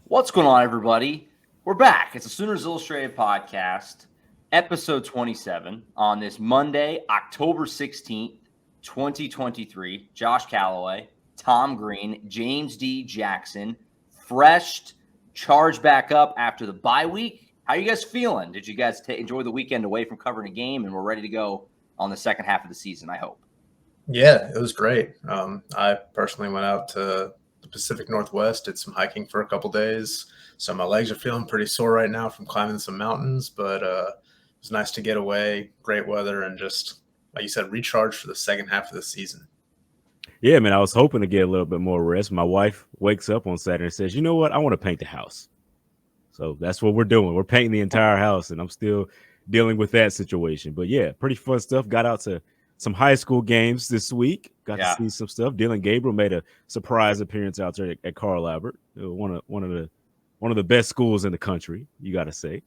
What's going on, everybody? We're back. It's a Sooners Illustrated podcast, episode 27, on this Monday, October 16th, 2023. Josh Callaway, Tom Green, James D. Jackson, fresh, charged back up after the bye week. How are you guys feeling? Did you guys enjoy the weekend away from covering a game, and we're ready to go on the second half of the season, I hope? Yeah, it was great. I personally went out to the Pacific Northwest, did some hiking for a couple days. So my legs are feeling pretty sore right now from climbing some mountains, but it was nice to get away, great weather, and just, like you said, recharge for the second half of the season. Yeah, man, I was hoping to get a little bit more rest. My wife wakes up on Saturday and says, you know what? I want to paint the house. So that's what we're doing. We're painting the entire house, and I'm still dealing with that situation. But yeah, pretty fun stuff. Got out to some high school games this week. Got to see some stuff. Dillon Gabriel made a surprise appearance out there at Carl Albert, one of the best schools in the country. You got to say,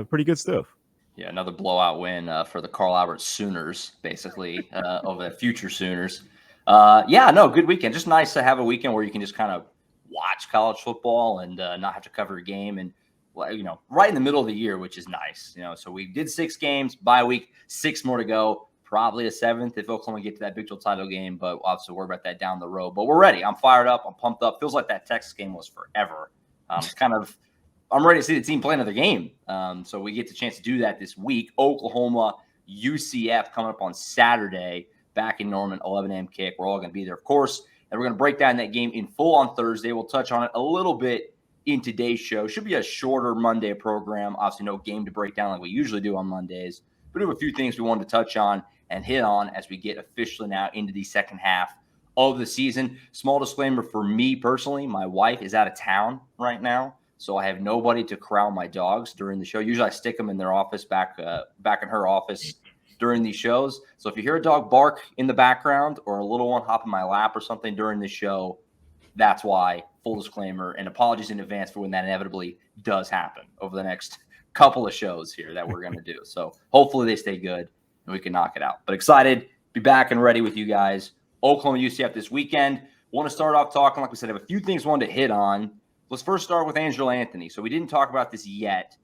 pretty good stuff. Yeah, another blowout win for the Carl Albert Sooners, basically over the future Sooners. Good weekend. Just nice to have a weekend where you can just kind of watch college football and not have to cover a game, and right in the middle of the year, which is nice. So we did 6 games, bye week, 6 more to go. Probably a 7th if Oklahoma get to that Big 12 title game, but we'll obviously worry about that down the road. But we're ready. I'm fired up. I'm pumped up. Feels like that Texas game was forever. I'm ready to see the team play another game. So we get the chance to do that this week. Oklahoma, UCF coming up on Saturday back in Norman, 11 a.m. kick. We're all going to be there, of course. And we're going to break down that game in full on Thursday. We'll touch on it a little bit in today's show. Should be a shorter Monday program. Obviously, no game to break down like we usually do on Mondays. But we have a few things we wanted to touch on and hit on as we get officially now into the second half of the season. Small disclaimer for me personally, my wife is out of town right now, so I have nobody to corral my dogs during the show. Usually I stick them in their office back in her office during these shows. So if you hear a dog bark in the background or a little one hop in my lap or something during the show, that's why. Full disclaimer, and apologies in advance for when that inevitably does happen over the next couple of shows here that we're going to do. So hopefully they stay good and we can knock it out. But excited, be back and ready with you guys. Oklahoma UCF this weekend. Want to start off talking, like we said, I have a few things I wanted to hit on. Let's first start with Andrel Anthony. So we didn't talk about this yet.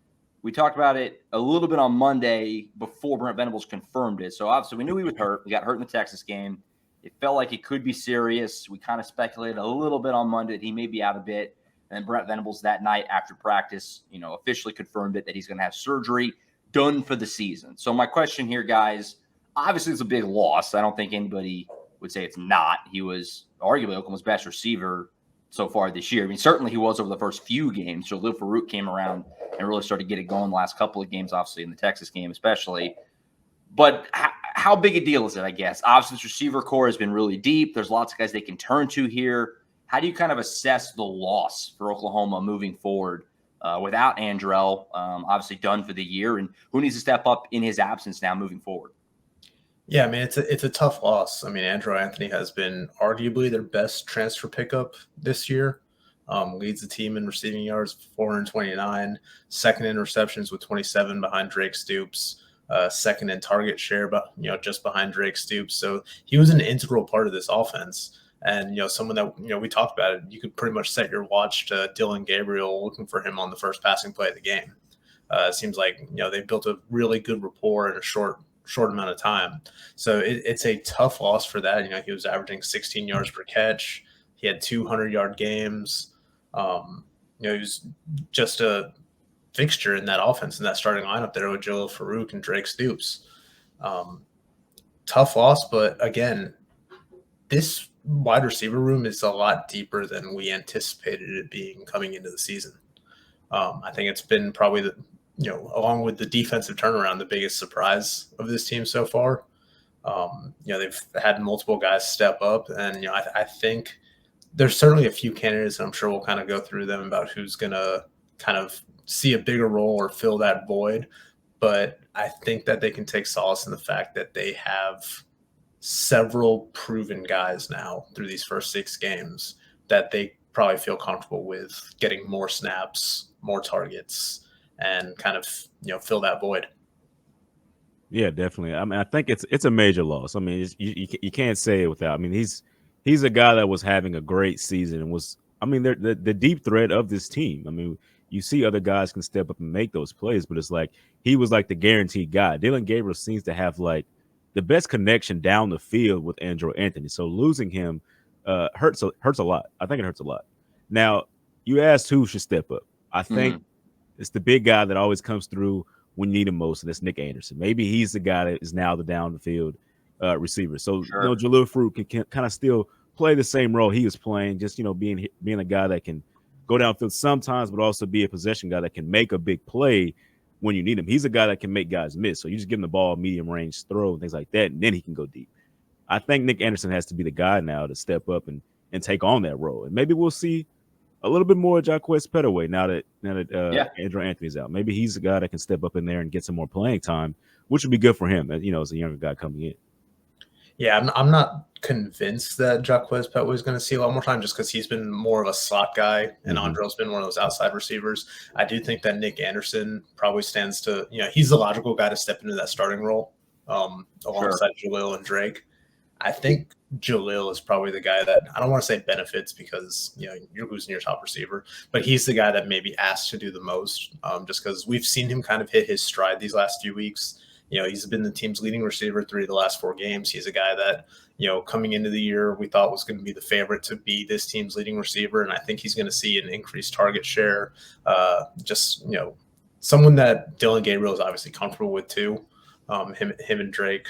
We talked about it a little bit on Monday before Brent Venables confirmed it. So obviously we knew he was hurt. He got hurt in the Texas game. It felt like it could be serious. We kind of speculated a little bit on Monday that he may be out a bit. And then Brent Venables that night after practice, officially confirmed it that he's going to have surgery done for the season. So my question here, guys, obviously it's a big loss. I don't think anybody would say it's not. He was arguably Oklahoma's best receiver so far this year. I mean, certainly he was over the first few games. So Jalil Farouk came around and really started getting going the last couple of games, obviously in the Texas game especially. But how big a deal is it, I guess? Obviously, this receiver core has been really deep. There's lots of guys they can turn to here. How do you kind of assess the loss for Oklahoma moving forward without Andrel, obviously done for the year, and who needs to step up in his absence now moving forward? Yeah, I mean, it's a tough loss. I mean, Andrel Anthony has been arguably their best transfer pickup this year. Leads the team in receiving yards, 429, second in receptions with 27 behind Drake Stoops, second in target share, but just behind Drake Stoops. So he was an integral part of this offense. And, someone that, we talked about it, you could pretty much set your watch to Dillon Gabriel looking for him on the first passing play of the game. It seems like, they built a really good rapport in a short amount of time. So it's a tough loss for that. He was averaging 16 yards per catch. He had 200-yard games. He was just a fixture in that offense, in that starting lineup there with Jalil Farouk and Drake Stoops. Tough loss, but again, this wide receiver room is a lot deeper than we anticipated it being coming into the season. I think it's been probably along with the defensive turnaround, the biggest surprise of this team so far. They've had multiple guys step up, and I think there's certainly a few candidates, and I'm sure we'll kind of go through them about who's going to kind of see a bigger role or fill that void. But I think that they can take solace in the fact that they have several proven guys now through these first 6 games that they probably feel comfortable with getting more snaps, more targets, and kind of, fill that void. Yeah, definitely. I mean, I think it's a major loss. I mean, you can't say it without. I mean, he's a guy that was having a great season and was I mean, they're the deep threat of this team. I mean, you see other guys can step up and make those plays, but it's like he was like the guaranteed guy. Dillon Gabriel seems to have like the best connection down the field with Andrel Anthony. So losing him hurts a lot. I think it hurts a lot. Now, you asked who should step up. I think it's the big guy that always comes through when you need him most, and that's Nick Anderson. Maybe he's the guy that is now the down the field receiver. So Jalil Fruit can kind of still play the same role he was playing, just being a guy that can go downfield sometimes, but also be a possession guy that can make a big play when you need him. He's a guy that can make guys miss. So you just give him the ball, medium range throw, and things like that, and then he can go deep. I think Nick Anderson has to be the guy now to step up and take on that role. And maybe we'll see a little bit more of Jaquez Petaway now that Andrel Anthony's out. Maybe he's the guy that can step up in there and get some more playing time, which would be good for him, as a younger guy coming in. Yeah, I'm not convinced that Jaquez Petway is going to see a lot more time just because he's been more of a slot guy and Andrel's been one of those outside receivers. I do think that Nick Anderson probably stands to, he's the logical guy to step into that starting role alongside Jalil and Drake. I think Jalil is probably the guy that I don't want to say benefits because, you're losing your top receiver, but he's the guy that maybe asked to do the most just because we've seen him kind of hit his stride these last few weeks. He's been the team's leading receiver 3 of the last 4 games. He's a guy that, coming into the year, we thought was going to be the favorite to be this team's leading receiver. And I think he's going to see an increased target share. Someone that Dillon Gabriel is obviously comfortable with too. Him and Drake,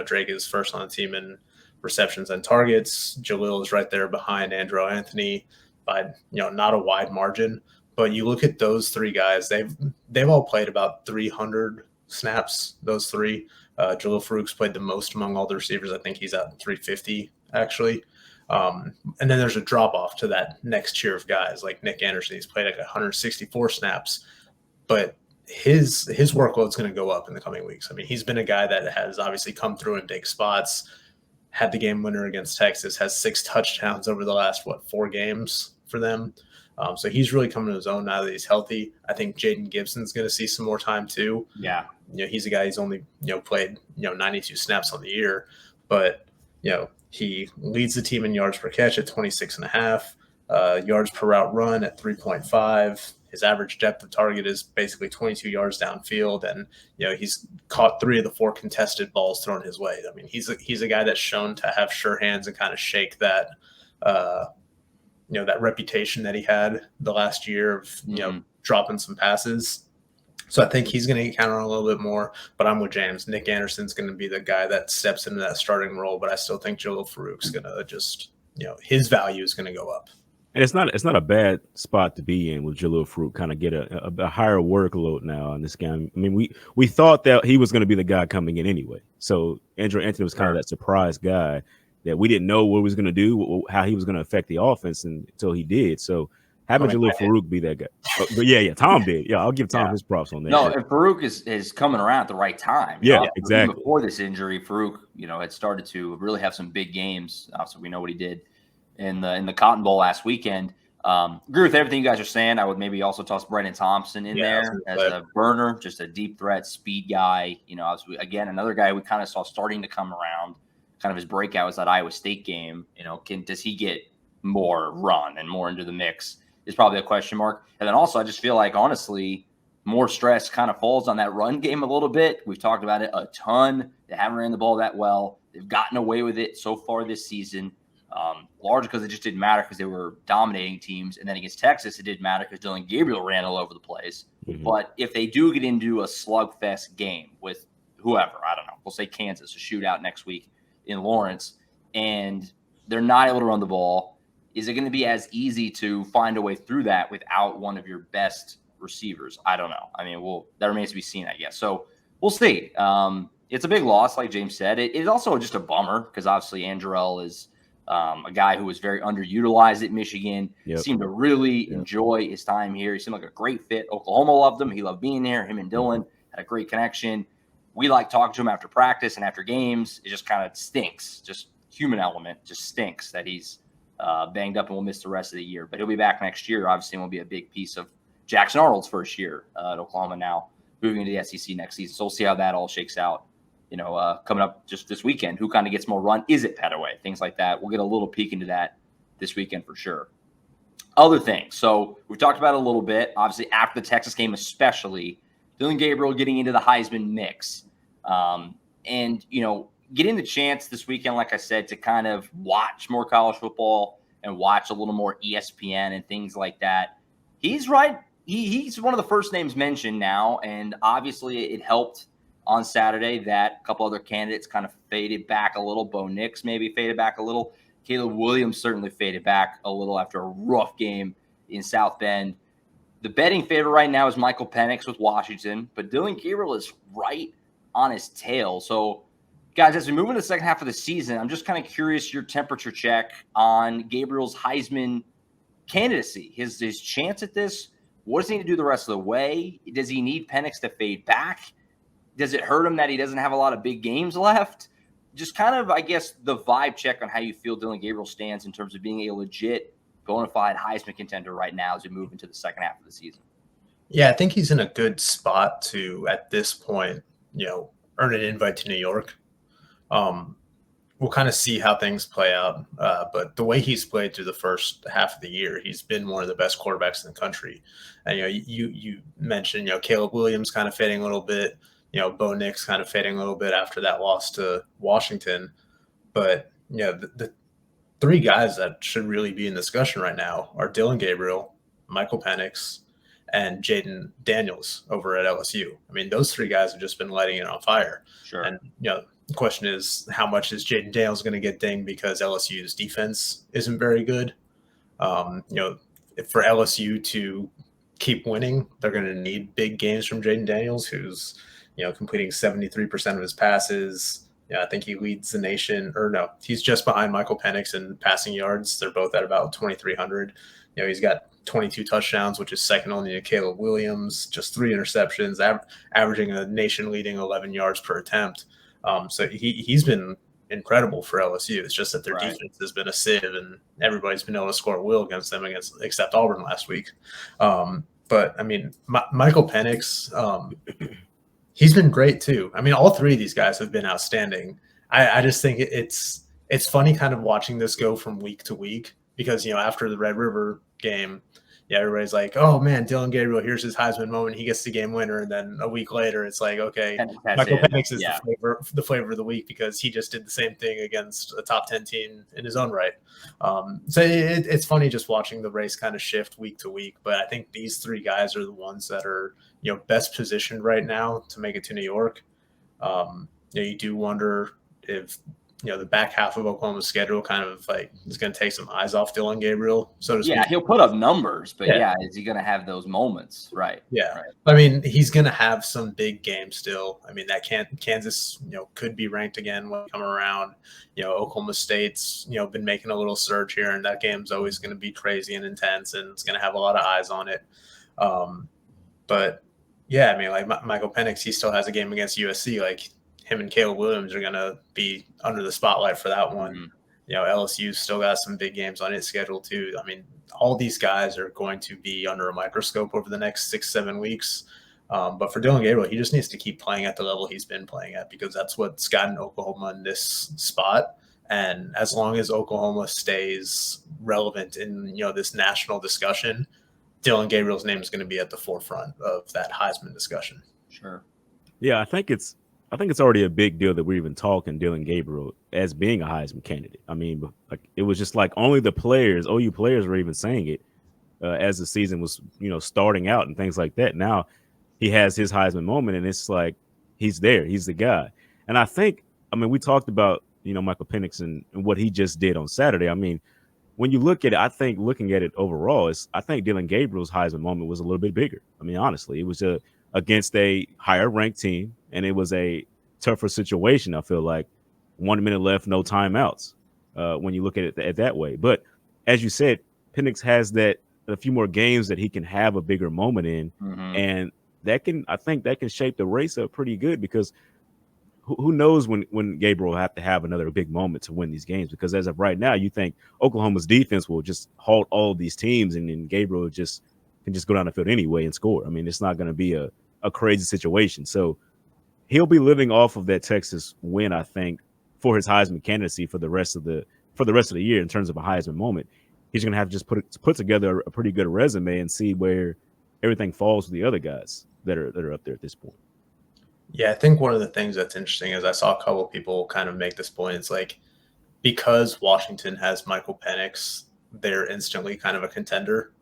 Drake is first on the team in receptions and targets. Jalil is right there behind Andrel Anthony by, not a wide margin. But you look at those 3 guys, they've all played about 300 snaps, those 3. Jalil Farouk's played the most among all the receivers. I think he's at 350 actually. And then there's a drop off to that next tier of guys like Nick Anderson. He's played like 164 snaps, but his workload's going to go up in the coming weeks. I mean, he's been a guy that has obviously come through in big spots, had the game winner against Texas, has 6 touchdowns over the last 4 games for them. So he's really coming to his own now that he's healthy. I think Jaden Gibson's going to see some more time too. Yeah. He's a guy who's only, played, 92 snaps on the year, but, he leads the team in yards per catch at 26.5, yards per route run at 3.5. His average depth of target is basically 22 yards downfield. And, he's caught 3 of the 4 contested balls thrown his way. I mean, he's a guy that's shown to have sure hands and kind of shake that, that reputation that he had the last year of, dropping some passes. So I think he's going to get counted on a little bit more, but I'm with James. Nick Anderson's going to be the guy that steps into that starting role, but I still think Jalil Farouk's going to just, his value is going to go up. And it's not a bad spot to be in with Jalil Farouk, kind of get a higher workload now in this game. I mean, we thought that he was going to be the guy coming in anyway. So Andrel Anthony was kind of that surprise guy that we didn't know what he was going to do, how he was going to affect the offense until he did. So having Jalil Farouk be that guy. But yeah, Tom did. Yeah, I'll give Tom his props on that. No, and Farouk is coming around at the right time. Exactly. Before this injury, Farouk, had started to really have some big games. So we know what he did in the Cotton Bowl last weekend. Agree with everything you guys are saying. I would maybe also toss Brendan Thompson in there as a burner, just a deep threat speed guy. Again, another guy we kind of saw starting to come around. Kind of his breakout was that Iowa State game. Does he get more run and more into the mix? Is probably a question mark. And then also, I just feel like, honestly, more stress kind of falls on that run game a little bit. We've talked about it a ton. They haven't ran the ball that well. They've gotten away with it so far this season, largely because it just didn't matter because they were dominating teams. And then against Texas, it didn't matter because Dillon Gabriel ran all over the place. But if they do get into a slugfest game with whoever, I don't know, we'll say Kansas, a shootout next week in Lawrence, and they're not able to run the ball, is it going to be as easy to find a way through that without one of your best receivers? I don't know. I mean, that remains to be seen, I guess. So we'll see. It's a big loss, like James said. It is also just a bummer because obviously Andrel is a guy who was very underutilized at Michigan. Seemed to really enjoy his time here. He seemed like a great fit. Oklahoma loved him. He loved being there. Him and Dillon had a great connection. We like talking to him after practice and after games. It just kind of stinks. Just human element just stinks that he's banged up and will miss the rest of the year. But he'll be back next year. Obviously, will be a big piece of Jackson Arnold's first year at Oklahoma now, moving into the SEC next season. So we'll see how that all shakes out, coming up just this weekend. Who kind of gets more run? Is it Petaway? Things like that. We'll get a little peek into that this weekend for sure. other things. So we've talked about it a little bit. Obviously, after the Texas game, especially Dillon Gabriel getting into the Heisman mix, and getting the chance this weekend, like I said, to kind of watch more college football and watch a little more ESPN and things like that. He's right. He's one of the first names mentioned now, and obviously it helped on Saturday that a couple other candidates kind of faded back a little. Bo Nix maybe faded back a little. Caleb Williams certainly faded back a little after a rough game in South Bend. The betting favorite right now is Michael Penix with Washington, but Dillon Gabriel is right on his tail. So, guys, as we move into the second half of the season, I'm just kind of curious your temperature check on Gabriel's Heisman candidacy, his chance at this. What does he need to do the rest of the way? Does he need Penix to fade back? Does it hurt him that he doesn't have a lot of big games left? Just kind of, I guess, the vibe check on how you feel Dillon Gabriel stands in terms of being a legit, bona fide Heisman contender right now as we move into the second half of the season. Yeah, I think he's in a good spot to, at this point, earn an invite to New York. We'll kind of see how things play out. But the way he's played through the first half of the year, he's been one of the best quarterbacks in the country. And, you mentioned, Caleb Williams kind of fading a little bit, Bo Nix kind of fading a little bit after that loss to Washington. But, the three guys that should really be in discussion right now are Dillon Gabriel, Michael Penix, and Jaden Daniels over at LSU. I mean, those three guys have just been lighting it on fire. Sure. And, the question is, how much is Jaden Daniels going to get dinged because LSU's defense isn't very good? For LSU to keep winning, they're going to need big games from Jaden Daniels, who's, completing 73% of his passes. I think he leads the nation, or no, he's just behind Michael Penix in passing yards. They're both at about 2,300. He's got 22 touchdowns, which is second only to Caleb Williams, just 3 interceptions, averaging a nation-leading 11 yards per attempt. So he's been incredible for LSU. It's just that their defense has been a sieve, and everybody's been able to score at will against them, except Auburn last week. But, I mean, Michael Penix, he's been great too. I mean, all three of these guys have been outstanding. I just think it's funny kind of watching this go from week to week because, after the Red River game, everybody's like, oh, man, Dillon Gabriel, here's his Heisman moment. He gets the game winner. And then a week later, it's like, okay, Michael Penix is the flavor of the week because he just did the same thing against a top 10 team in his own right. So it's funny just watching the race kind of shift week to week. But I think these three guys are the ones that are, best positioned right now to make it to New York. You do wonder if the back half of Oklahoma's schedule kind of like is going to take some eyes off Dillon Gabriel, so to speak. Yeah, he'll put up numbers, but is he going to have those moments? Right. Yeah. Right. I mean, he's going to have some big games still. I mean, that Kansas, could be ranked again when we come around. Oklahoma State's, been making a little surge here, and that game's always going to be crazy and intense, and it's going to have a lot of eyes on it. But yeah, I mean, like Michael Penix, he still has a game against USC. Like, him and Caleb Williams are going to be under the spotlight for that one. Mm-hmm. LSU's still got some big games on its schedule too. I mean, all these guys are going to be under a microscope over the next 6-7 weeks. But for Dillon Gabriel, he just needs to keep playing at the level he's been playing at because that's what's gotten Oklahoma in this spot. And as long as Oklahoma stays relevant in, this national discussion, Dillon Gabriel's name is going to be at the forefront of that Heisman discussion. Sure. Yeah, I think it's already a big deal that we're even talking Dillon Gabriel as being a Heisman candidate. I mean, like it was just like only the players, OU players, were even saying it as the season was, starting out and things like that. Now he has his Heisman moment, and it's like he's there, he's the guy. And I think, we talked about Michael Penix and what he just did on Saturday. I mean, when you look at it, I think looking at it overall, I think Dillon Gabriel's Heisman moment was a little bit bigger. I mean, honestly, it was against a higher ranked team, and it was a tougher situation. I feel like 1 minute left, no timeouts. When you look at it that way, but as you said, Penix has a few more games that he can have a bigger moment in, and I think that can shape the race up pretty good because who knows when Gabriel will have to have another big moment to win these games, because as of right now, you think Oklahoma's defense will just halt all of these teams, and then Gabriel can just go down the field anyway and score. I mean, it's not going to be a crazy situation. So he'll be living off of that Texas win, I think, for his Heisman candidacy for the rest of the year in terms of a Heisman moment. he's going to have to just put together a pretty good resume and see where everything falls with the other guys that are up there at this point. Yeah, I think one of the things that's interesting is I saw a couple of people kind of make this point. It's like, because Washington has Michael Penix, they're instantly kind of a contender.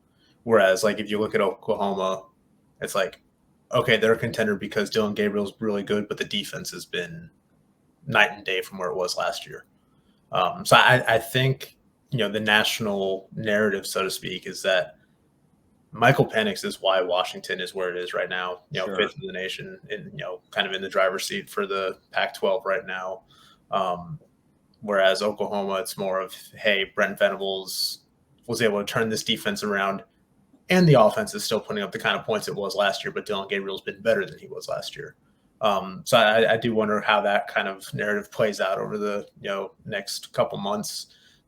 Whereas, like, if you look at Oklahoma, it's like, okay, they're a contender because Dillon Gabriel's really good, but the defense has been night and day from where it was last year. So I think, the national narrative, so to speak, is that Michael Penix is why Washington is where it is right now, Sure. fifth in the nation and, kind of in the driver's seat for the Pac-12 right now. Whereas Oklahoma, it's more of, hey, Brent Venables was able to turn this defense around, and the offense is still putting up the kind of points it was last year, but Dillon Gabriel's been better than he was last year. So I do wonder how that kind of narrative plays out over the next couple months.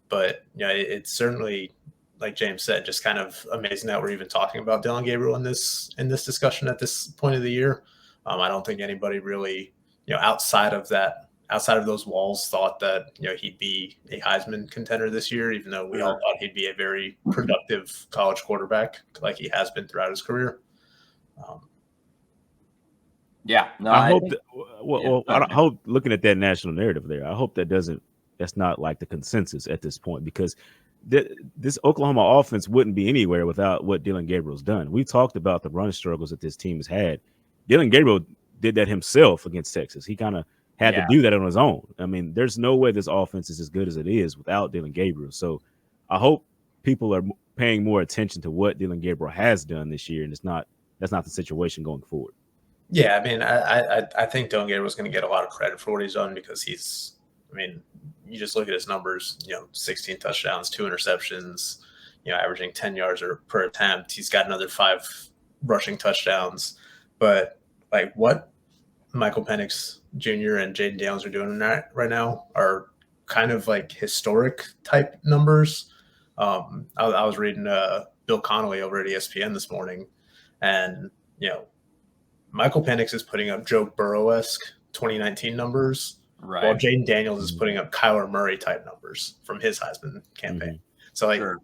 But it's certainly, like James said, just kind of amazing that we're even talking about Dillon Gabriel in this discussion at this point of the year. I don't think anybody really, outside of those walls, thought that he'd be a Heisman contender this year, even though we all thought he'd be a very productive college quarterback like he has been throughout his career. Yeah, no, I hope I hope, looking at that national narrative there, I hope that's not like the consensus at this point, because this Oklahoma offense wouldn't be anywhere without what Dillon Gabriel's done. We talked about the run struggles that this team has had. Dillon Gabriel did that himself against Texas. He kind of had to do that on his own. I mean, there's no way this offense is as good as it is without Dillon Gabriel. So I hope people are paying more attention to what Dillon Gabriel has done this year, and that's not the situation going forward. Yeah, I mean, I think Dillon Gabriel's going to get a lot of credit for what he's done, because you just look at his numbers, 16 touchdowns, 2 interceptions, averaging 10 yards per attempt. He's got another 5 rushing touchdowns. But like what Michael Penix Jr. and Jaden Daniels are doing right now are kind of like historic type numbers. I was reading Bill Connolly over at ESPN this morning, and Michael Penix is putting up Joe Burrow-esque 2019 numbers, right, while Jaden Daniels is putting up Kyler Murray type numbers from his Heisman campaign. So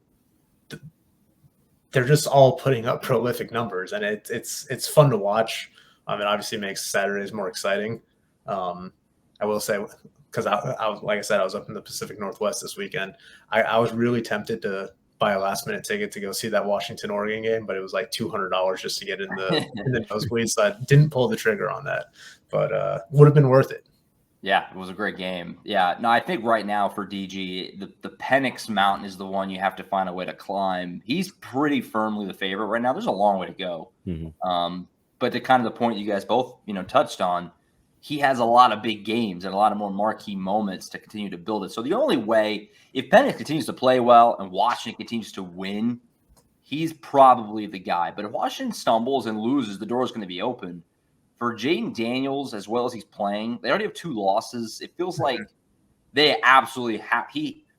they're just all putting up prolific numbers, and it's fun to watch. It obviously makes Saturdays more exciting. I will say, because I was, like I said, I was up in the Pacific Northwest this weekend. I was really tempted to buy a last minute ticket to go see that Washington-Oregon game, but it was like $200 just to get in the nosebleeds. So I didn't pull the trigger on that, but would have been worth it. Yeah, it was a great game. Yeah, no, I think right now for DG, the Penix Mountain is the one you have to find a way to climb. He's pretty firmly the favorite right now. There's a long way to go. But to kind of the point you guys both, touched on, he has a lot of big games and a lot of more marquee moments to continue to build it. So the only way, if Penix continues to play well and Washington continues to win, he's probably the guy. But if Washington stumbles and loses, the door is going to be open. For Jaden Daniels, as well as he's playing, they already have 2 losses. It feels like they absolutely have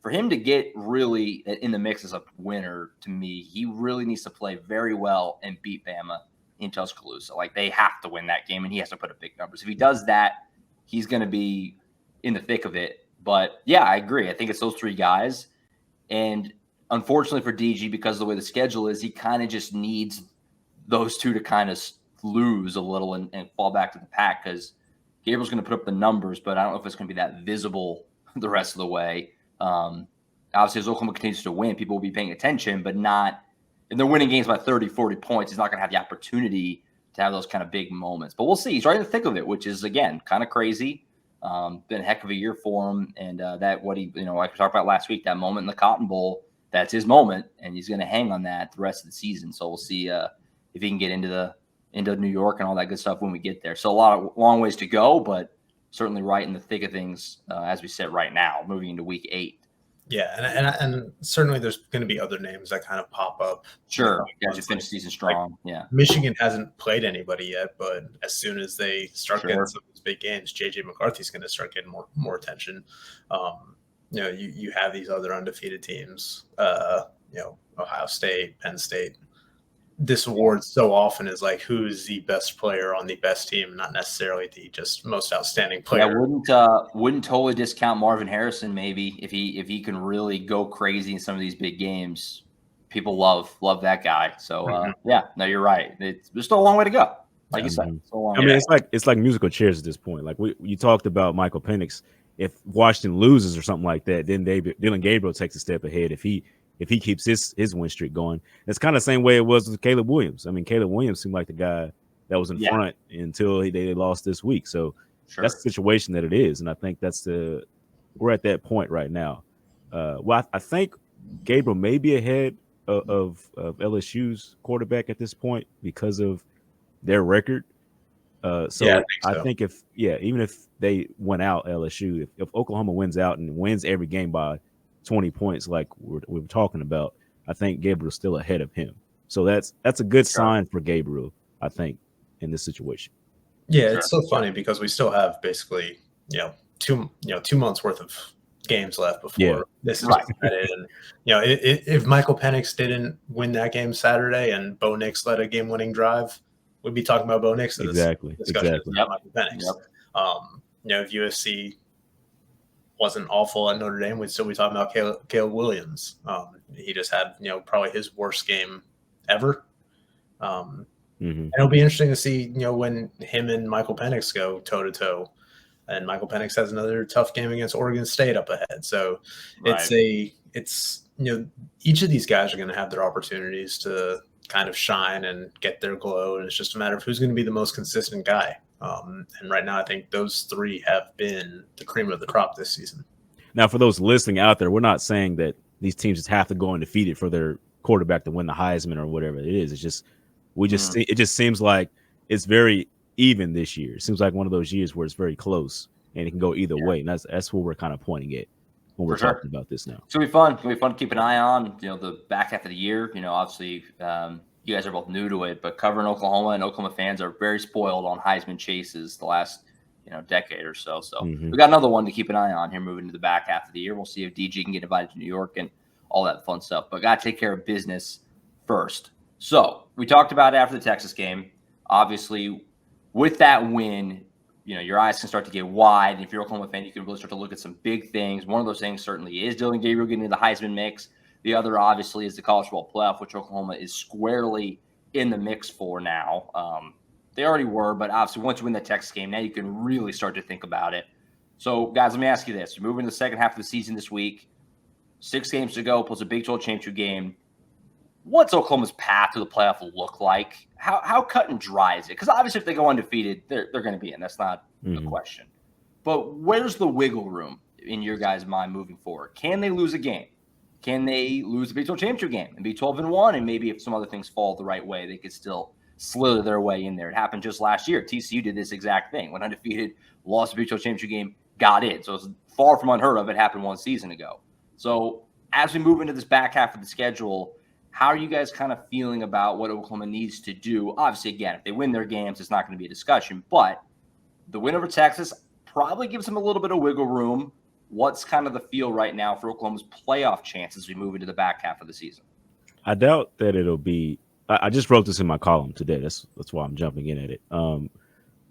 for him to get really in the mix as a winner. To me, he really needs to play very well and beat Bama in Tuscaloosa. Like, they have to win that game, and he has to put up big numbers. If he does that, he's going to be in the thick of it. But yeah, I agree. I think it's those 3 guys. And unfortunately for DG, because of the way the schedule is, he kind of just needs those 2 to kind of lose a little and fall back to the pack, because Gabriel's going to put up the numbers, but I don't know if it's going to be that visible the rest of the way. Obviously, as Oklahoma continues to win, people will be paying attention, but not – and they're winning games by 30, 40 points. He's not going to have the opportunity to have those kind of big moments. But we'll see. He's right in the thick of it, which is, again, kind of crazy. Been a heck of a year for him. And like we talked about last week, that moment in the Cotton Bowl, that's his moment, and he's going to hang on that the rest of the season. So we'll see if he can get into New York and all that good stuff when we get there. So a long ways to go, but certainly right in the thick of things, as we said right now, moving into week 8. Yeah, and certainly there's going to be other names that kind of pop up. Sure, to finish the season strong. Yeah, Michigan hasn't played anybody yet, but as soon as they start getting some of these big games, JJ McCarthy's going to start getting more attention. You have these other undefeated teams, Ohio State, Penn State. this award so often is like who's the best player on the best team, not necessarily the just most outstanding player. Yeah, wouldn't totally discount Marvin Harrison maybe if he can really go crazy in some of these big games. People love that guy. So yeah, no, you're right. There's still a long way to go. Like you said, I mean, it's like musical chairs at this point. Like you talked about Michael Penix. If Washington loses or something like that, then Dillon Gabriel takes a step ahead. If he keeps his win streak going, it's kind of the same way it was with Caleb Williams. I mean, Caleb Williams seemed like the guy that was in front until they lost this week. So that's the situation that it is, and I think we're at that point right now. Well, I think Gabriel may be ahead of LSU's quarterback at this point because of their record. I think even if they went out LSU, if Oklahoma wins out and wins every game by 20 points, like we were talking about, I think Gabriel's still ahead of him. So that's a good sign for Gabriel, I think, in this situation. Yeah, it's so funny because we still have basically 2 months worth of games left before this is decided. And if Michael Penix didn't win that game Saturday and Bo Nix led a game-winning drive, we'd be talking about Bo Nix in this discussion. Not Michael Penix. If USC wasn't awful at Notre Dame, we'd still be talking about Caleb Williams. He just had probably his worst game ever. And it'll be interesting to see when him and Michael Penix go toe to toe. And Michael Penix has another tough game against Oregon State up ahead. So it's each of these guys are going to have their opportunities to kind of shine and get their glow. And it's just a matter of who's going to be the most consistent guy. And right now, I think those 3 have been the cream of the crop this season. Now, for those listening out there, we're not saying that these teams just have to go undefeated for their quarterback to win the Heisman or whatever it is. It's just, it just seems like it's very even this year. It seems like one of those years where it's very close and it can go either way. And that's what we're kind of pointing at when we're talking about this now. It's going to be fun. It's going to be fun to keep an eye on, the back half of the year. Obviously, you guys are both new to it, but covering Oklahoma and Oklahoma fans are very spoiled on Heisman chases the last, decade or so. So we got another one to keep an eye on here moving to the back half of the year. We'll see if DG can get invited to New York and all that fun stuff, but got to take care of business first. So we talked about it after the Texas game. Obviously, with that win, your eyes can start to get wide. And if you're an Oklahoma fan, you can really start to look at some big things. One of those things certainly is Dillon Gabriel getting into the Heisman mix. The other, obviously, is the college football playoff, which Oklahoma is squarely in the mix for now. They already were, but obviously once you win that Texas game, now you can really start to think about it. So, guys, let me ask you this. You're moving to the second half of the season this week. 6 games to go, plus a Big 12 championship game. What's Oklahoma's path to the playoff look like? How cut and dry is it? Because obviously if they go undefeated, they're going to be in. That's not the question. But where's the wiggle room in your guys' mind moving forward? Can they lose a game? Can they lose the Big 12 championship game and be 12-1? And maybe if some other things fall the right way, they could still slither their way in there. It happened just last year. TCU did this exact thing. Went undefeated, lost the Big 12 championship game, got in. So it's far from unheard of. It happened 1 season ago. So as we move into this back half of the schedule, how are you guys kind of feeling about what Oklahoma needs to do? Obviously, again, if they win their games, it's not going to be a discussion. But the win over Texas probably gives them a little bit of wiggle room. What's kind of the feel right now for Oklahoma's playoff chances as we move into the back half of the season? I doubt that it'll be – I just wrote this in my column today. That's why I'm jumping in at it.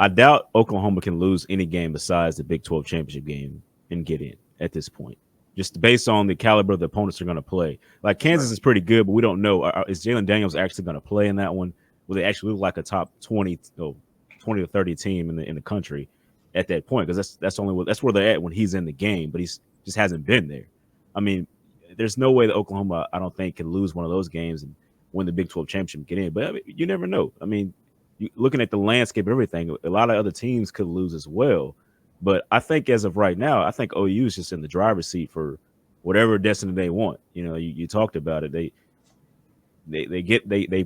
I doubt Oklahoma can lose any game besides the Big 12 championship game and get in at this point. Just based on the caliber of the opponents they're going to play. Like Kansas is pretty good, but we don't know. Is Jalen Daniels actually going to play in that one? Will they actually look like a top 20 to 30 team in the country at that point? Because that's where they're at when he's in the game, but he's just hasn't been there. I mean, there's no way that Oklahoma, I don't think, can lose one of those games and win the Big 12 championship and get in. But I mean, you never know. I mean, looking at the landscape and everything, a lot of other teams could lose as well. But I think as of right now, I think OU is just in the driver's seat for whatever destiny they want. You talked about it. They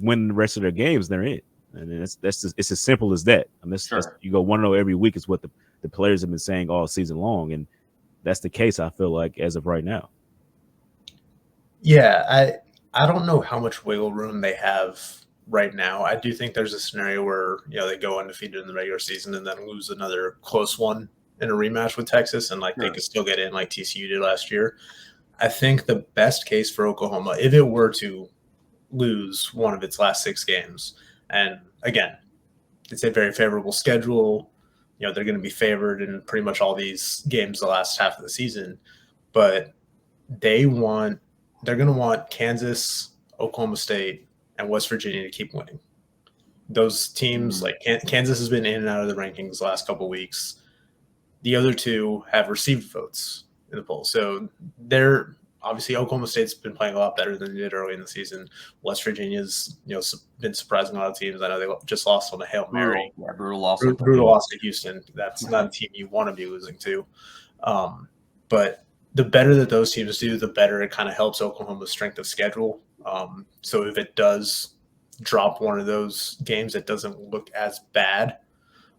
win the rest of their games, they're in, and it's as simple as that. I mean, you go 1-0 every week is what the players have been saying all season long, and that's the case. I feel like as of right now. Yeah, I don't know how much wiggle room they have right now. I do think there's a scenario where they go undefeated in the regular season and then lose another close one in a rematch with Texas, and they could still get in like TCU did last year. I think the best case for Oklahoma, if it were to lose one of its last 6 games. And again, it's a very favorable schedule. They're going to be favored in pretty much all these games the last half of the season. But they're going to want Kansas, Oklahoma State, and West Virginia to keep winning. Those teams, like Kansas has been in and out of the rankings the last couple of weeks. The other two have received votes in the poll. So they're obviously Oklahoma State's been playing a lot better than they did early in the season. West Virginia's been surprising a lot of teams. I know they just lost on a Hail Mary. Brutal loss. Brutal loss to Houston. That's not a team you want to be losing to. But the better that those teams do, the better it kind of helps Oklahoma's strength of schedule. So if it does drop one of those games, it doesn't look as bad.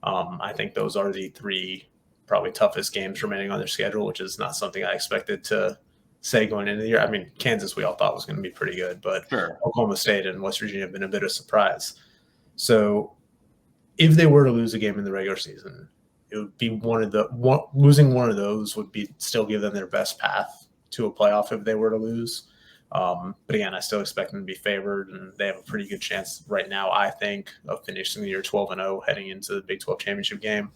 I think those are the 3 probably toughest games remaining on their schedule, which is not something I expected to say going into the year. I mean, Kansas we all thought was going to be pretty good, but Oklahoma State and West Virginia have been a bit of a surprise. So if they were to lose a game in the regular season, it would be losing one of those would be still give them their best path to a playoff if they were to lose. But again, I still expect them to be favored, and they have a pretty good chance right now, I think, of finishing the year 12-0 heading into the Big 12 championship game.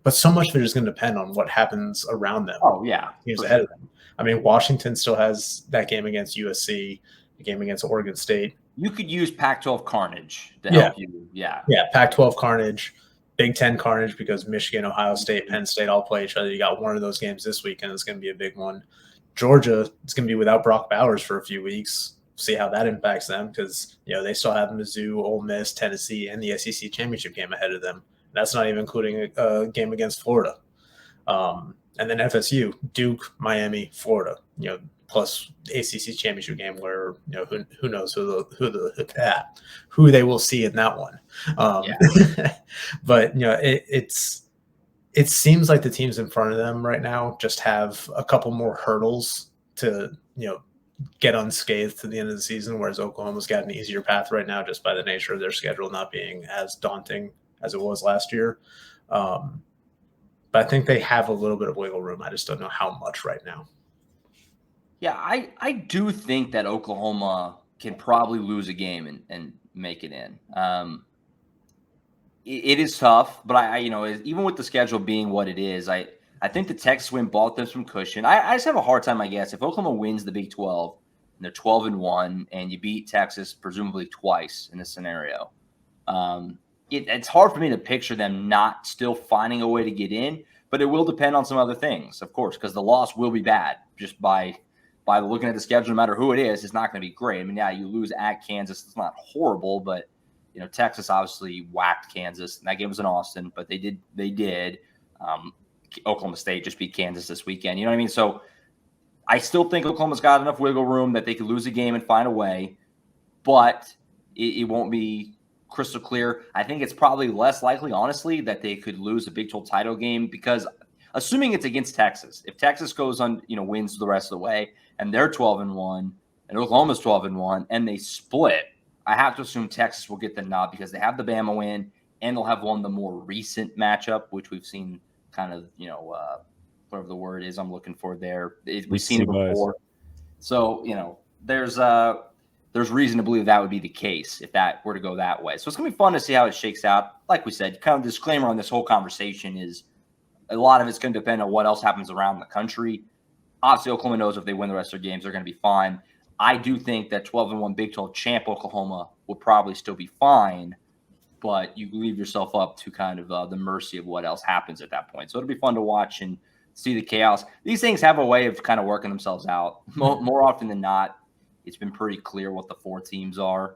But so much of it is going to depend on what happens around them. Oh, yeah. Teams ahead of them. I mean, Washington still has that game against USC, the game against Oregon State. You could use Pac-12 carnage to help you. Yeah. Yeah, Pac-12 carnage, Big Ten carnage, because Michigan, Ohio State, Penn State all play each other. You got one of those games this weekend. It's going to be a big one. Georgia is going to be without Brock Bowers for a few weeks. See how that impacts them, because they still have Mizzou, Ole Miss, Tennessee, and the SEC championship game ahead of them. That's not even including a game against Florida. And then FSU, Duke, Miami, Florida, plus ACC championship game where, who knows who they will see in that one. But, it seems like the teams in front of them right now just have a couple more hurdles to, get unscathed to the end of the season, whereas Oklahoma's got an easier path right now just by the nature of their schedule not being as daunting as it was last year. But I think they have a little bit of wiggle room. I just don't know how much right now. Yeah, I do think that Oklahoma can probably lose a game and make it in. It is tough, but even with the schedule being what it is, I think the Texas win bought them some cushion. I just have a hard time, I guess, if Oklahoma wins the Big 12 and they're 12-1 and you beat Texas presumably twice in this scenario. It's hard for me to picture them not still finding a way to get in, but it will depend on some other things, of course, because the loss will be bad just by looking at the schedule. No matter who it is, it's not going to be great. I mean, yeah, you lose at Kansas. It's not horrible, but Texas obviously whacked Kansas, and that game was in Austin, but they did. Oklahoma State just beat Kansas this weekend. You know what I mean? So I still think Oklahoma's got enough wiggle room that they could lose a game and find a way, but it won't be crystal clear. I think it's probably less likely, honestly, that they could lose a Big 12 title game, because assuming it's against Texas, if Texas goes on, wins the rest of the way and they're 12-1 and Oklahoma's 12-1 and they split, I have to assume Texas will get the nod because they have the Bama win and they'll have won the more recent matchup, which we've seen kind of, whatever the word is I'm looking for there. We've seen it before. So, there's reason to believe that would be the case if that were to go that way. So it's going to be fun to see how it shakes out. Like we said, kind of disclaimer on this whole conversation is a lot of it's going to depend on what else happens around the country. Obviously, Oklahoma knows if they win the rest of their games, they're going to be fine. I do think that 12-1 Big 12 champ Oklahoma would probably still be fine, but you leave yourself up to kind of the mercy of what else happens at that point. So it'll be fun to watch and see the chaos. These things have a way of kind of working themselves out. More often than not, it's been pretty clear what the 4 teams are.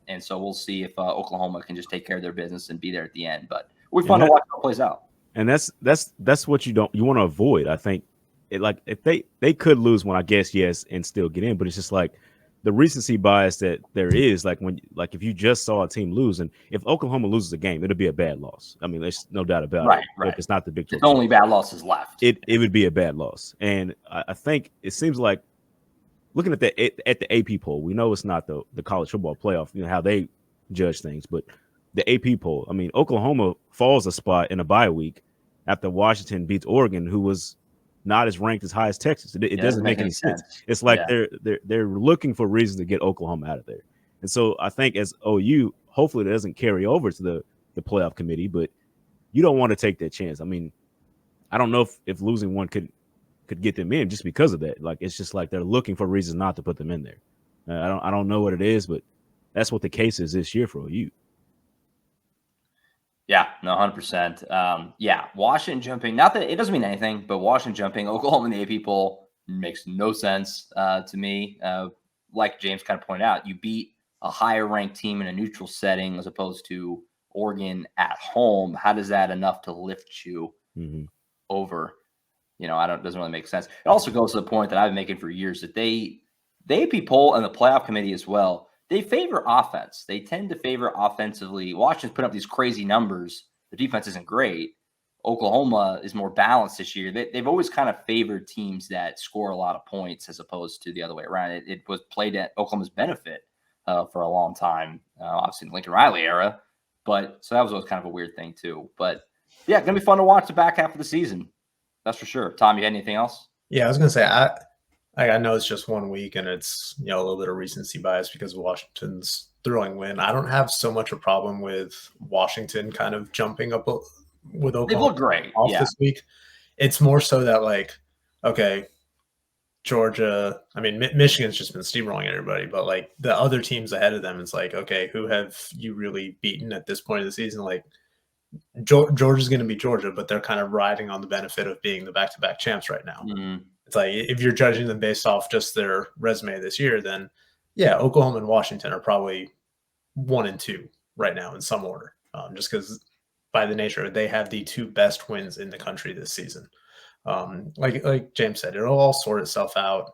And so we'll see if Oklahoma can just take care of their business and be there at the end. But we're fun to watch how it plays out. And that's what you want to avoid. I think if they could lose one, I guess, yes, and still get in, but it's just like the recency bias that there is, if you just saw a team lose, and if Oklahoma loses a game, it'll be a bad loss. I mean, there's no doubt about it. Right. If it's not the Big 12, the only bad losses left. It would be a bad loss. And I think it seems like looking at the AP poll, we know it's not the college football playoff, how they judge things, but the AP poll, I mean, Oklahoma falls a spot in a bye week after Washington beats Oregon, who was not as ranked as high as Texas. It doesn't make any sense. It's like they're looking for reasons to get Oklahoma out of there. And so I think as OU, hopefully it doesn't carry over to the playoff committee, but you don't want to take that chance. I mean, I don't know if losing one could get them in just because of that. Like, it's just like they're looking for reasons not to put them in there. I don't know what it is, but that's what the case is this year for OU. Yeah, no, 100%. Yeah, Washington jumping, not that it doesn't mean anything, but Washington jumping Oklahoma in the AP poll makes no sense to me. Like James kind of pointed out, you beat a higher ranked team in a neutral setting as opposed to Oregon at home. How does that enough to lift you over? Doesn't really make sense. It also goes to the point that I've been making for years that the AP poll and the playoff committee as well, they favor offense. They tend to favor offensively. Washington's put up these crazy numbers. The defense isn't great. Oklahoma is more balanced this year. They've always kind of favored teams that score a lot of points as opposed to the other way around. It was played at Oklahoma's benefit for a long time, obviously in the Lincoln Riley era. But so that was always kind of a weird thing too. But yeah, going to be fun to watch the back half of the season. That's for sure. Tom, you had anything else? Yeah, I was going to say, I know it's just 1 week and it's, a little bit of recency bias because of Washington's thrilling win. I don't have so much a problem with Washington kind of jumping up with Oklahoma. They look great this week. It's more so that, like, okay, Georgia, I mean, Michigan's just been steamrolling everybody, but like the other teams ahead of them, it's like, okay, who have you really beaten at this point of the season? Like, Georgia's going to be Georgia, but they're kind of riding on the benefit of being the back-to-back champs right now. It's like, if you're judging them based off just their resume this year, then yeah, Oklahoma and Washington are probably 1 and 2 right now in some order, just because by the nature they have the 2 best wins in the country this season. Like James said, it'll all sort itself out.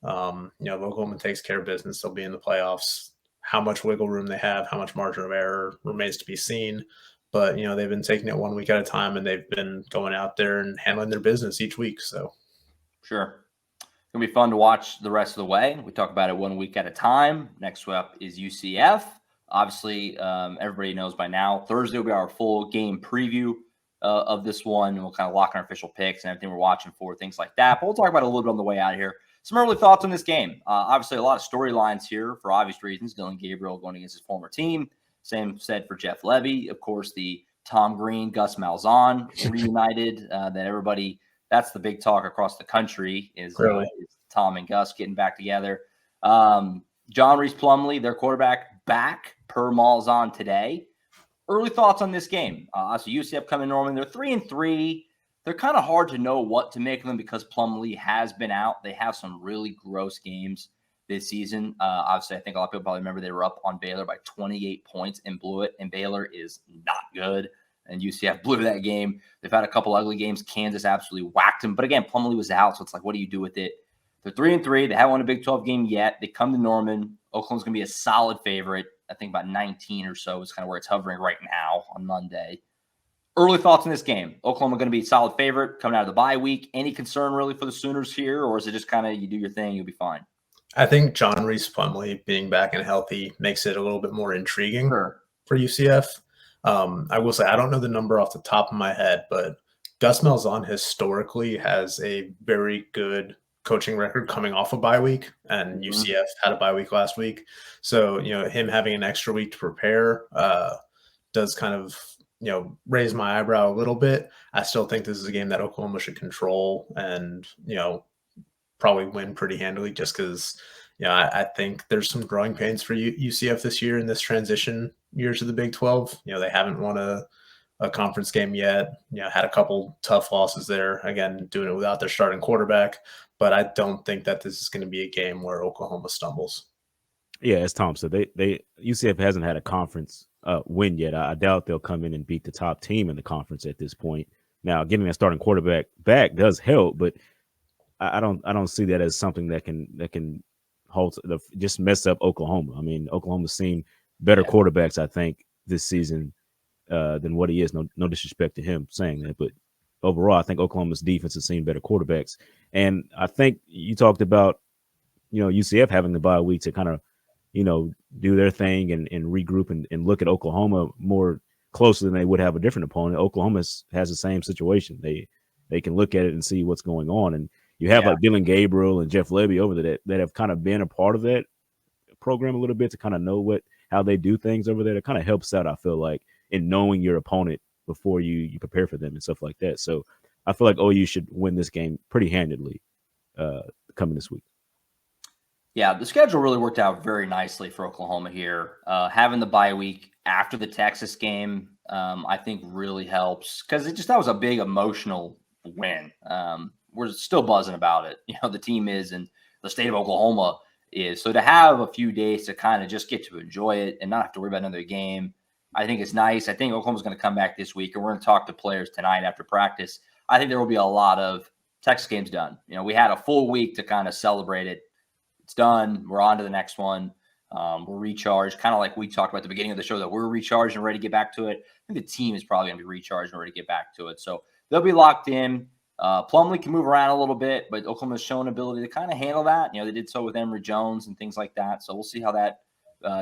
If Oklahoma takes care of business, they'll be in the playoffs. How much wiggle room they have, how much margin of error remains to be seen. But, they've been taking it 1 week at a time, and they've been going out there and handling their business each week. So, sure. It's going to be fun to watch the rest of the way. We talk about it 1 week at a time. Next up is UCF. Obviously, everybody knows by now, Thursday will be our full game preview of this one. And we'll kind of lock our official picks and everything we're watching for, things like that. But we'll talk about it a little bit on the way out of here. Some early thoughts on this game. Obviously, a lot of storylines here for obvious reasons. Dillon Gabriel going against his former team. Same said for Jeff Levy. Of course, the Tom Green, Gus Malzahn reunited. That's the big talk across the country is Tom and Gus getting back together. John Reese Plumlee, their quarterback, back per Malzahn today. Early thoughts on this game. So UCF coming Norman. They're 3-3. They're kind of hard to know what to make of them because Plumlee has been out. They have some really gross games this season. Obviously, I think a lot of people probably remember they were up on Baylor by 28 points and blew it. And Baylor is not good. And UCF blew that game. They've had a couple ugly games. Kansas absolutely whacked them. But again, Plumlee was out. So it's like, what do you do with it? They're 3-3. They haven't won a Big 12 game yet. They come to Norman. Oklahoma's going to be a solid favorite. I think about 19 or so is kind of where it's hovering right now on Monday. Early thoughts on this game. Oklahoma going to be a solid favorite coming out of the bye week. Any concern really for the Sooners here? Or is it just kind of you do your thing, you'll be fine? I think John Reese Plumlee being back and healthy makes it a little bit more intriguing for UCF. I will say, I don't know the number off the top of my head, but Gus Malzahn historically has a very good coaching record coming off a bye week, and UCF had a bye week last week. So, him having an extra week to prepare does kind of, raise my eyebrow a little bit. I still think this is a game that Oklahoma should control and, probably win pretty handily just because, I think there's some growing pains for UCF this year in this transition year to the Big 12. They haven't won a conference game yet, had a couple tough losses there, again, doing it without their starting quarterback. But I don't think that this is going to be a game where Oklahoma stumbles. Yeah, as Tom said, UCF hasn't had a conference win yet. I doubt they'll come in and beat the top team in the conference at this point. Now, getting a starting quarterback back does help, but I don't see that as something that can just mess up Oklahoma. I mean, Oklahoma's seen better quarterbacks, I think, this season than what he is. No disrespect to him saying that, but overall, I think Oklahoma's defense has seen better quarterbacks. And I think you talked about, UCF having the bye week to kind of, do their thing and regroup and look at Oklahoma more closely than they would have a different opponent. Oklahoma has the same situation. They can look at it and see what's going on. And you have like Dillon Gabriel and Jeff Levy over there that have kind of been a part of that program a little bit to kind of know how they do things over there. It kind of helps out, I feel like, in knowing your opponent before you prepare for them and stuff like that. So I feel like OU should win this game pretty handedly coming this week. Yeah, the schedule really worked out very nicely for Oklahoma here. Having the bye week after the Texas game, I think really helps because that was a big emotional win. We're still buzzing about it. The team is, and the state of Oklahoma is. So to have a few days to kind of just get to enjoy it and not have to worry about another game, I think it's nice. I think Oklahoma's going to come back this week, and we're going to talk to players tonight after practice. I think there will be a lot of Texas games done. We had a full week to kind of celebrate it. It's done. We're on to the next one. We're recharged, kind of like we talked about at the beginning of the show, that we're recharged and ready to get back to it. I think the team is probably going to be recharged and ready to get back to it. So they'll be locked in. Plumlee can move around a little bit, but Oklahoma's shown ability to kind of handle that. They did so with Emory Jones and things like that. So we'll see how that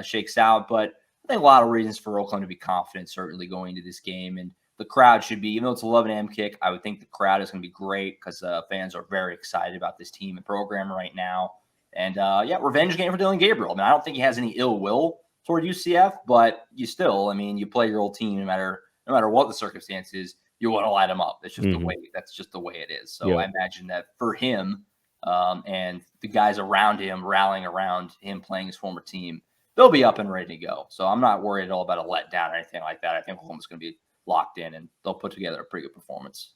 shakes out. But I think a lot of reasons for Oklahoma to be confident, certainly going into this game. And the crowd should be, even though it's 11 a.m. kick, I would think the crowd is going to be great because fans are very excited about this team and program right now. And, revenge game for Dillon Gabriel. I don't think he has any ill will toward UCF, but you still, you play your old team no matter what the circumstances, you want to light them up. That's just the way. That's just the way it is. So I imagine that for him and the guys around him rallying around him playing his former team, they'll be up and ready to go. So I'm not worried at all about a letdown or anything like that. I think Oklahoma's going to be locked in and they'll put together a pretty good performance.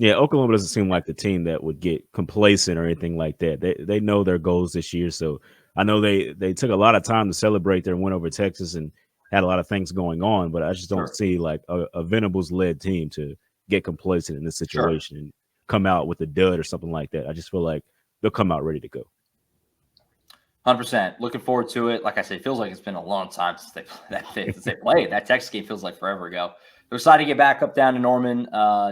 Yeah, Oklahoma doesn't seem like the team that would get complacent or anything like that. They know their goals this year, so I know they took a lot of time to celebrate their win over Texas and had a lot of things going on, but I just don't see like a Venables-led team to get complacent in this situation and come out with a dud or something like that. I just feel like they'll come out ready to go. 100%. Looking forward to it. Like I said, it feels like it's been a long time since they played. That Texas game feels like forever ago. We're excited to get back up down to Norman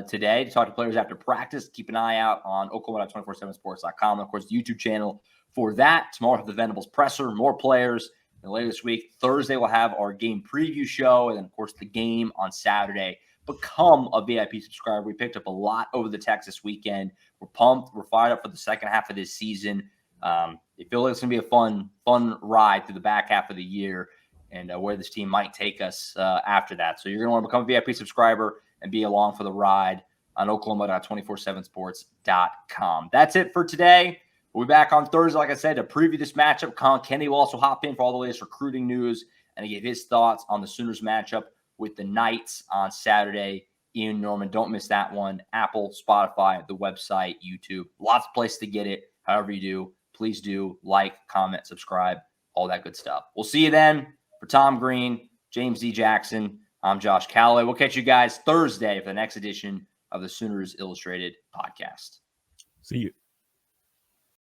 today to talk to players after practice. Keep an eye out on Oklahoma.247sports.com. And, of course, the YouTube channel for that. Tomorrow, the Venables presser, more players. And later this week, Thursday, we'll have our game preview show. And then, of course, the game on Saturday. Become a VIP subscriber. We picked up a lot over the Texas weekend. We're pumped. We're fired up for the second half of this season. I feel like it's going to be a fun ride through the back half of the year and where this team might take us after that. So you're going to want to become a VIP subscriber and be along for the ride on Oklahoma.247sports.com. That's it for today. We'll be back on Thursday, like I said, to preview this matchup. Colin Kennedy will also hop in for all the latest recruiting news and to give his thoughts on the Sooners matchup with the Knights on Saturday in Norman. Don't miss that one. Apple, Spotify, the website, YouTube. Lots of places to get it. However you do, please do like, comment, subscribe, all that good stuff. We'll see you then. For Tom Green, James D. Jackson, I'm Josh Callaway. We'll catch you guys Thursday for the next edition of the Sooners Illustrated podcast. See you.